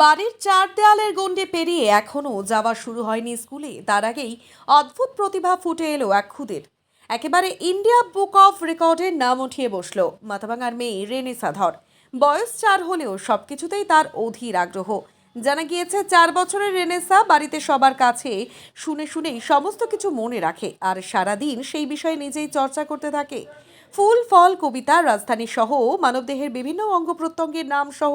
বাড়ির চার দেয়ালের গণ্ডি পেরিয়ে এখনও যাওয়া শুরু হয়নি স্কুলে, তার আগেই অদ্ভুত প্রতিভা ফুটে এলো এক খুদের। একেবারে ইন্ডিয়া বুক অফ রেকর্ডের নাম উঠিয়ে বসলো মাথাভাঙার মেয়ে রেনেসা ধর। বয়স 4 হলেও সবকিছুতেই তার অধীর আগ্রহ। জানা গিয়েছে 4 বছরের রেনেসা বাড়িতে সবার কাছে শুনে শুনেই সমস্ত কিছু মনে রাখে আর সারাদিন সেই বিষয়ে নিজেই চর্চা করতে থাকে। ফুল ফল কবিতা, রাজধানী সহ মানবদেহের বিভিন্ন অঙ্গ প্রত্যঙ্গের নাম সহ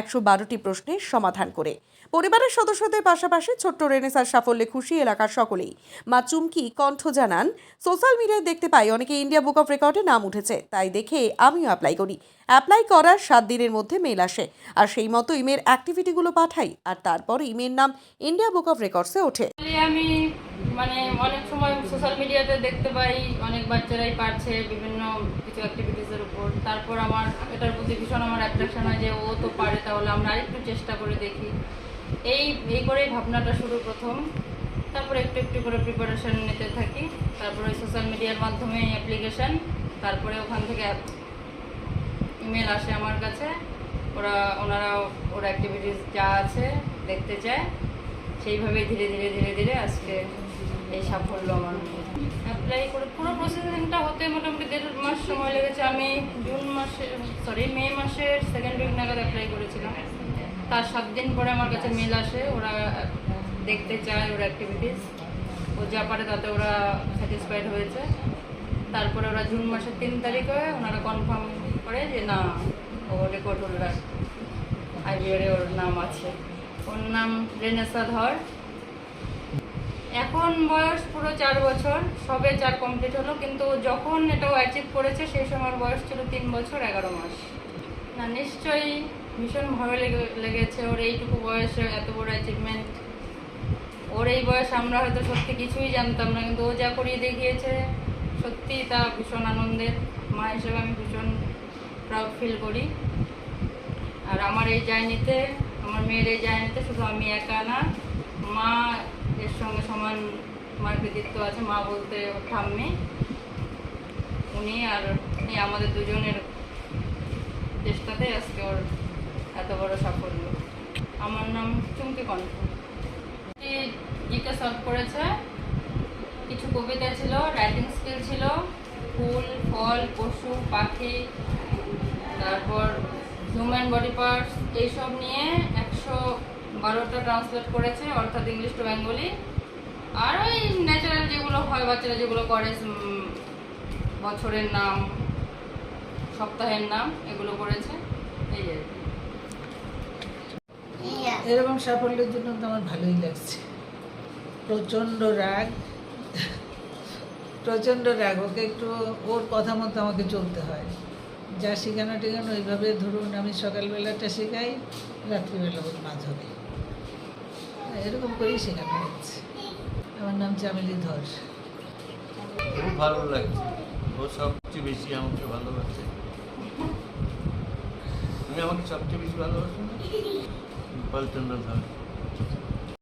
112টি প্রশ্নের সমাধান করে পরিবারের সদস্যদের পাশাপাশি ছোট্ট রেনেসার সাফল্যে খুশি এলাকার সকলেই। মা চুমকি কণ্ঠ জানান, সোশ্যাল মিডিয়ায় দেখতে পাই অনেকে ইন্ডিয়া বুক অফ রেকর্ডে নাম উঠেছে, তাই দেখে আমিও অ্যাপ্লাই করি। অ্যাপ্লাই করার 7 দিনের মধ্যে মেল আসে আর সেই মতো ইমের অ্যাক্টিভিটিগুলো পাঠাই আর তারপর ইমের নাম ইন্ডিয়া বুক অফ রেকর্ডসে ওঠে। আমি অনেক সময় সোশ্যাল মিডিয়াতে দেখতে পাই অনেক বাচ্চারাই পারছে বিভিন্ন কিছু অ্যাক্টিভিটিসের উপর। তারপর আমার এটার প্রতি ভীষণ আমার অ্যাট্রাকশন হয় যে ও তো পারে, তাহলে আমরা আরেকটু চেষ্টা করে দেখি। এই করেই ভাবনাটা শুরু প্রথম। তারপর একটু একটু করে প্রিপারেশন নিতে থাকি। তারপরে সোশ্যাল মিডিয়ার মাধ্যমে অ্যাপ্লিকেশন, তারপরে ওখান থেকে ইমেল আসে আমার কাছে। ওনারা ওর অ্যাক্টিভিটিস যা আছে দেখতে চায়, সেইভাবে ধীরে ধীরে ধীরে ধীরে আজকে এই সাফল্য আমার। অ্যাপ্লাই করে পুরো প্রসেসিংটা হতে মোটামুটি 1.5 মাস সময় লেগেছে। আমি মে মাসের 2nd উইক নাগাদ অ্যাপ্লাই করেছিলাম। তার 7 দিন পরে আমার কাছে মেল আসে, ওরা দেখতে চায় ওর অ্যাক্টিভিটিস। ও যা পারে তাতে ওরা স্যাটিসফাইড হয়েছে। তারপরে ওরা জুন মাসের 3 তারিখে ওনারা কনফার্ম করে যে না, ও রেকর্ড হোল্ডার, আইবিআরে ওর নাম আছে। ওর নাম রেনেসা ধর। এখন বয়স পুরো 4 বছর, সবে 4 কমপ্লিট হলো, কিন্তু যখন এটাও অ্যাচিভ করেছে সেই সময় বয়স ছিল 3 বছর 11 মাস। না, নিশ্চয়ই ভীষণ ভালো লেগেছে ওর এইটুকু বয়সে এত বড় অ্যাচিভমেন্ট। ওর এই বয়স আমরা হয়তো সত্যি কিছুই জানতাম না, কিন্তু ও যা করিয়ে দেখিয়েছে সত্যি তা ভীষণ আনন্দের। মা হিসেবে আমি ভীষণ প্রাউড ফিল করি। আর আমার এই জার্নিতে, আমার মেয়ের এই জার্নিতে শুধু আমি একা না, মা এর সঙ্গে সমান আমার কৃতিত্ব আছে। মা বলতে ওর ঠাম্মি, উনি আর এই আমাদের দুজনের চেষ্টাতে আজকে ওর এত বড় সাফল্য। আমার নাম চুমকি কণ্ঠ। জিকে সলভ করেছে, কিছু কবিতা ছিল, রাইটিং স্কিল ছিল, ফুল ফল পশু পাখি, তারপর হিউম্যান বডি পার্টস, এইসব নিয়ে 112টা ট্রান্সলেট করেছে, অর্থাৎ ইংলিশ টু বেঙ্গলি। আর ওই ন্যাচারাল যেগুলো হয় বাচ্চারা যেগুলো করে, বছরের নাম, সপ্তাহের নাম, এগুলো করেছে। এই আর কি। এরকম সাফল্যের জন্য তো আমার ভালোই লাগছে। প্রচণ্ড রাগ, ওকে একটু ওর কথা মতো আমাকে চলতে হয়। যা শেখানো টেখানো ওইভাবে, ধরুন আমি সকালবেলাটা শেখাই, রাত্রিবেলা ওর মাঝবে, এরকম করেই শেখানো হচ্ছে। আমার নাম চামেলি ধর। খুব ভালো লাগছে, ও সবচেয়ে বেশি আমাকে ভালোবাসে। তুমি আমাকে সবচেয়ে বেশি ভালোবাসো না? গোপালচন্দ্র ধর।